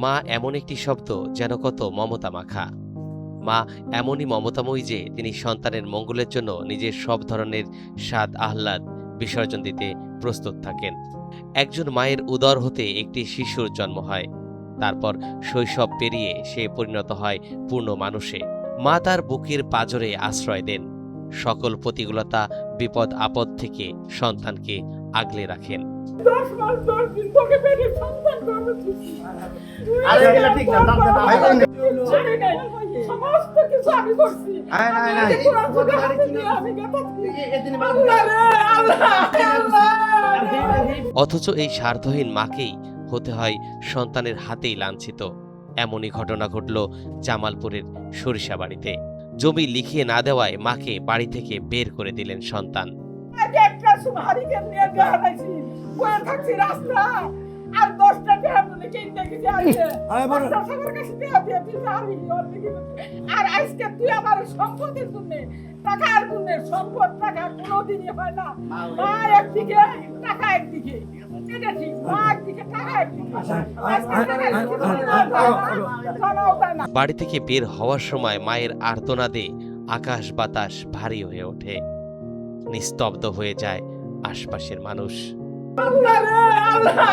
মা এমন একটি শব্দ যেন কত মমতা মাখা। মা এমনই মমতাময়ী যে তিনি সন্তানের মঙ্গলের জন্য নিজের সব ধরনের স্বাদ আহ্লাদ বিসর্জন দিতে প্রস্তুত থাকেন। একজন মায়ের উদর হতে একটি শিশুর জন্ম হয়, তারপর শৈশব পেরিয়ে সে পরিণত হয় পূর্ণ মানুষে। মা তার বুকের পাঁজরে আশ্রয় দেন, সকল প্রতিকূলতা বিপদ আপদ থেকে সন্তানকে আগলে রাখেন। 10 মাস 10 দিন তোকে পেটে সন্তান গর্ভে ছিল। সমস্ত কিছু আমি করছি। অথচ এই স্বার্থহীন মাকেই হতে হয় সন্তানের হাতেই লাঞ্ছিত। এমনই ঘটনা ঘটল জামালপুরের সরিষাবাড়িতে। জমি লিখিয়ে না দেওয়ায় মাকে বাড়ি থেকে বের করে দিলেন সন্তান। আর 10টা টাকা বলে কিনতে গেছে আর আজকে তুই আমার সম্পদের জন্য টাকার জন্য সম্পদ টাকা কোনোদিনই হয় না। মা একদিকে টাকা একদিকে, এটা ঠিক, মা একদিকে টাকা একদিকে। বাড়ি থেকে বের হওয়ার সময় মায়ের আর্তনাদে আকাশ বাতাস ভারী হয়ে ওঠে, নিস্তব্ধ হয়ে যায় আশপাশের মানুষ। আল্লাহ রে আল্লাহ।